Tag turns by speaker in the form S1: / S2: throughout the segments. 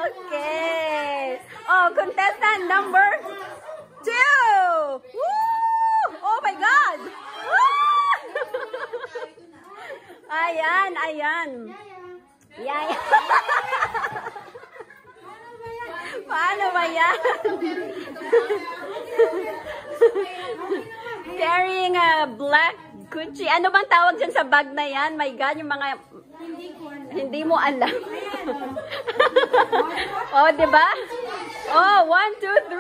S1: Okay. Oh, contestant number 2. Woo! Oh my God! Woo! Ayan, ayan. Yaya. Paano ba yan? Carrying a black Gucci. Ano bang tawag dyan sa bag na yan? My God, yung mga... Hindi mo alam. Oh, diba? Oh, 1, 2,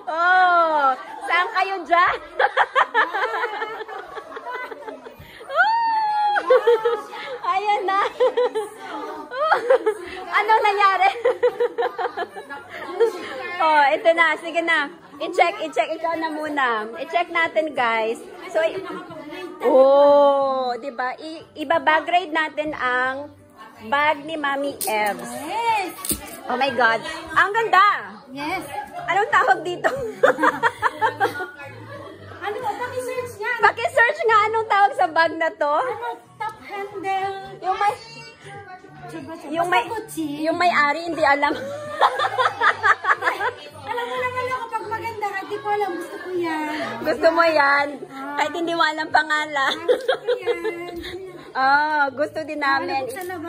S1: 3. Oh, saan kayo dyan? Ayan na. Anong nangyari? Oh, ito na. Sige na. I-check. Ikaw na muna. I-check natin, guys. So, oh, diba? Ibabag-grade natin ang bag ni Mami Evs.
S2: Yes!
S1: Oh my God. Ang ganda!
S2: Yes!
S1: Anong tawag dito?
S2: Ano? Paki-search yan!
S1: Paki-search nga anong tawag sa bag na to?
S2: Ano? Top handle?
S1: Yung may-ari hindi alam.
S2: Alam mo naman ako pag maganda ka, di ko alam. Gusto ko yan.
S1: Gusto mo yan? Kahit hindi mo alam pangalan.
S2: Gusto ko yan.
S1: Oh, gusto din namin.
S2: Buksan na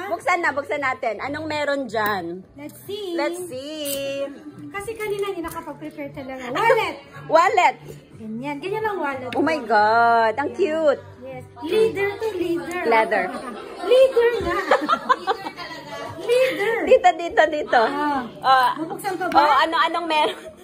S2: ba?
S1: Buksan natin. Anong meron dyan?
S2: Let's see.
S1: Let's see.
S2: Kasi kanina hindi nakapag-prepare talaga. Wallet!
S1: Wallet!
S2: Ganyan. Ganyan ang wallet.
S1: Oh my God. Ang cute.
S2: Yes. Leader to leader.
S1: Leather.
S2: Leader nga. Leader.
S1: Dito.
S2: Bubuksan ko ba?
S1: Anong meron?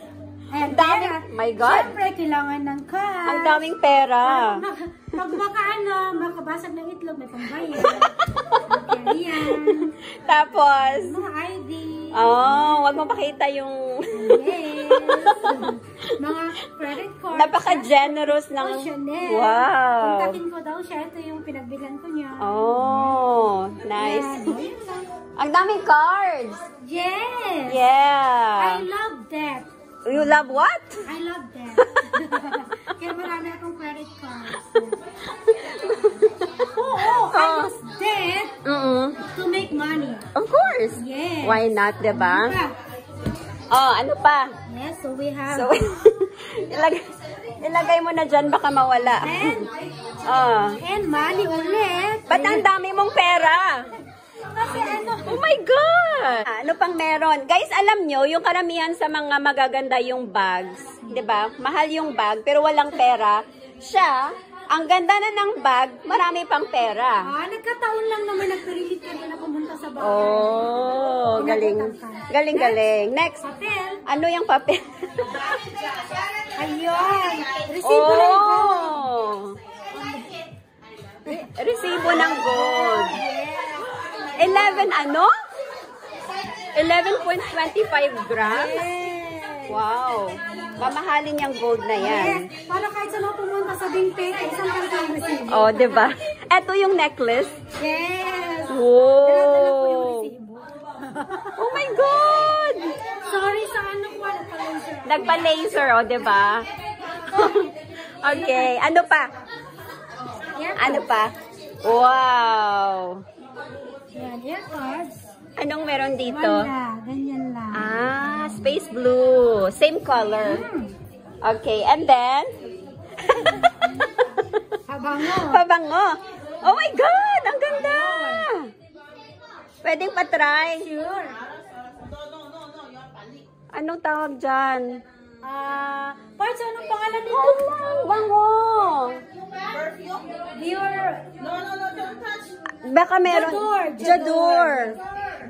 S2: Ang
S1: dami. My God.
S2: Siyempre, kailangan ng cash.
S1: Ang daming pera.
S2: Pag makabasag ng itlog, may pambayad. Okay, yan.
S1: Tapos,
S2: Mga ID.
S1: oh, wag mo pakita yung...
S2: Yes. Mga credit card.
S1: Napaka-generous ng...
S2: Chanel.
S1: Wow.
S2: Kontakin ko daw siya. Ito yung pinagbilan ko niya.
S1: Oh, nice. Ang daming cards.
S2: Yes.
S1: Yeah.
S2: I love that.
S1: You love what?
S2: I love that. Kaya marami akong credit cards. I use that to make money.
S1: Of course.
S2: Yes.
S1: Why not, diba?
S2: Diba?
S1: Oh, ano pa?
S2: Yes, so we have...
S1: So, ilagay mo na dyan, baka mawala.
S2: And money ulit.
S1: Ba't ang dami mong pera?
S2: Kasi ano...
S1: Oh my God! Ano pang meron? Guys, alam nyo, yung karamihan sa mga magaganda yung bags, diba? Mahal yung bag, pero walang pera. Siya, ang ganda na ng bag, marami pang pera.
S2: Nagkataon lang naman nagpirilit ka na pumunta sa bahay.
S1: Oh, galing. Galing. Next.
S2: Papel.
S1: Ano yung papel?
S2: Ayun. Resibo ng gold.
S1: Resibo ng gold. 11 ano? 11.25 grams?
S2: Yes.
S1: Wow. Mamahalin yung gold na yan.
S2: Yes. Para kahit saan ako pumunta sa Bingpek, isang kantang resibo.
S1: Oh, diba? Ito yung necklace.
S2: Yes.
S1: Wow.
S2: Dala-dala ko yung resibo.
S1: Oh my God!
S2: Sorry sa ano ko, nagpa-laser.
S1: Nagpa-laser, oh, diba? Okay. Ano pa? Ano pa? Wow.
S2: Yan, AirPods.
S1: Anong meron dito?
S2: Wala, ganyan lang.
S1: Space blue. Same color. Okay, and then? Pabango. Oh my God! Ang ganda! Pwedeng pa-try.
S2: Sure.
S1: Anong tawag dyan?
S2: Parts, anong pangalan nito?
S1: Bango!
S2: Dior.
S1: Baka meron. Jador.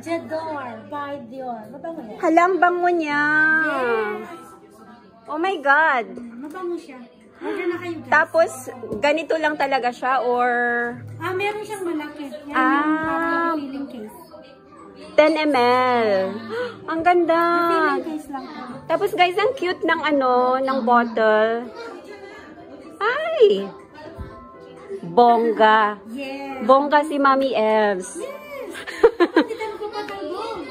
S2: Jador by Dior. Mabango yan.
S1: Halang bango niya. Oh my God.
S2: Mabango siya. Order na kayo, guys.
S1: Tapos, ganito lang talaga siya or...
S2: Meron siyang malaki. Yan yung parang filling case.
S1: 10 ml. Ang ganda.
S2: Filling case lang.
S1: Tapos guys, ang cute ng ng bottle. Ay! Bongga.
S2: Yes.
S1: Bongga si Mami Evs.
S2: Yes. Titan ko pa tayo.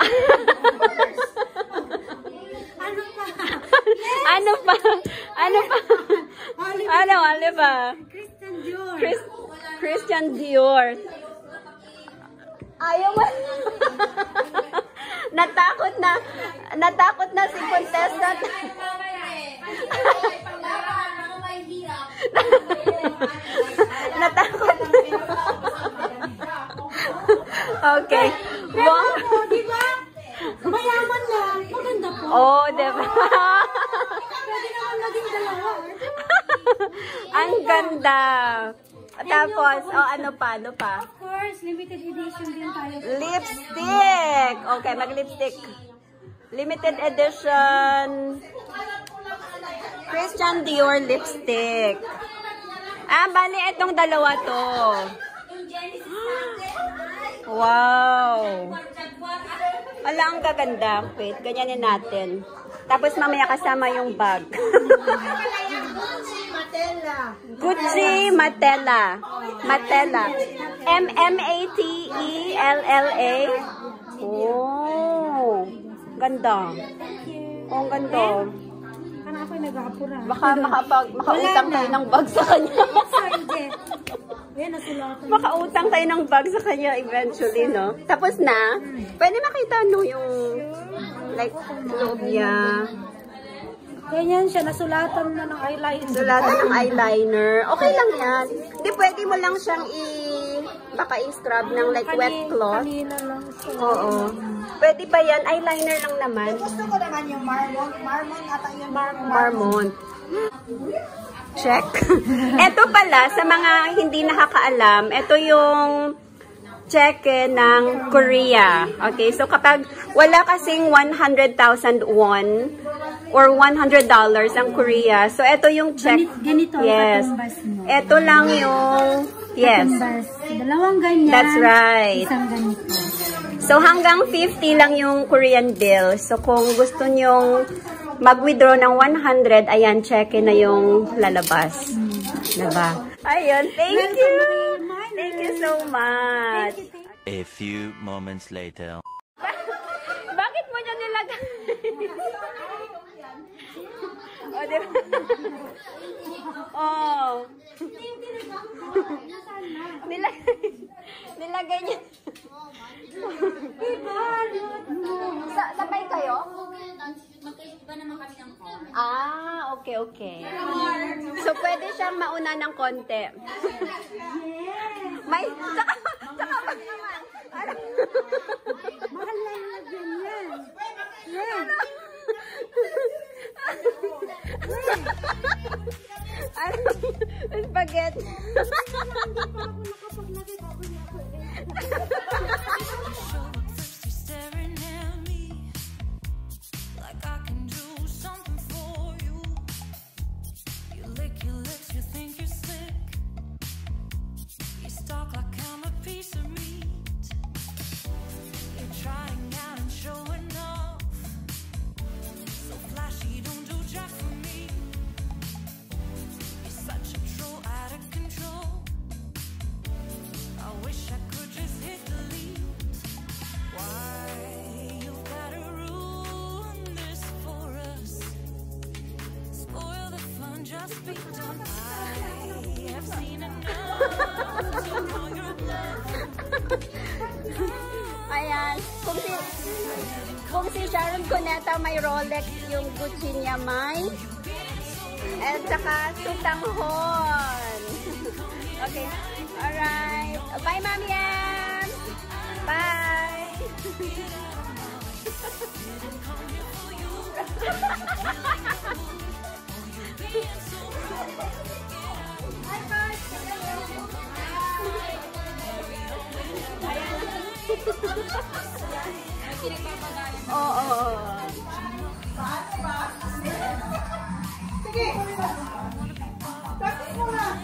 S2: Ano pa? Yes.
S1: Ano pa? Ano pa?
S2: Christian Dior.
S1: Christian Dior. Ayaw mo. Natakot na si contestant. Natakot na. Okay. Wow.
S2: Di ba? Mayaman lang. Maganda po.
S1: Oh, diba?
S2: Pwede naman naging dalawa.
S1: Ang ganda. Tapos, ano pa?
S2: Of course, limited edition din tayo.
S1: Lipstick. Okay, mag-lipstick. Limited edition. Christian Dior lipstick. Bali, itong dalawa to. Wow. Wala, ang gaganda. Wait, ganyanin natin. Tapos mamaya kasama yung bag. Gucci Matella. Matella. M-M-A-T-E-L-L-A. Oh. Ganda. Oh, ganda.
S2: Ano ako yung nag-aapura?
S1: Baka makautang tayo ng bag sa kanya.
S2: Yan, nasulatan.
S1: Makautang tayo ng bag sa kanya eventually, no? Tapos na, pwede makita, no, yung like, loob niya.
S2: Ganyan siya, nasulatan na ng eyeliner.
S1: Sulatan ng eyeliner. Okay lang yan. Hindi, pwede mo lang siyang baka i-scrub ng like wet cloth.
S2: Kanina lang siya.
S1: Oo. Pwede ba yan? Eyeliner lang naman.
S2: Gusto ko naman yung Marmont. Marmont ata yung
S1: Marmont. Check. Ito pala, sa mga hindi nakakaalam, ito yung cheque ng Korea. Okay, so kapag wala kasing 100,000 won or $100 ang Korea, so ito yung check.
S2: Ganito ang
S1: yes.
S2: katumbas mo.
S1: Ito lang yung, yes.
S2: Katumbas. Dalawang ganyan.
S1: That's right.
S2: Isang ganito.
S1: So hanggang 50 lang yung Korean bill. So kung gusto nyong mag-withdraw ng 100, ayan, cheque na yung lalabas. Diba? Ayun, thank you! Thank you so much!
S3: A few moments later.
S1: Bakit mo niya nilagay? O, diba? Oh. Nilagay niya. Sabay kayo? Okay. So, pwede siyang mauna ng konti. May, tsaka naman.
S2: Mahal lang na ganyan. Yan.
S1: Spaghetti. Ayan. Kung si Sharon Cuneta may Rolex, yung Gucci niya may. At saka Tutanghon. Okay. Alright. Bye, Mami Em. Bye. Oo.
S2: Sige. Practice mo na.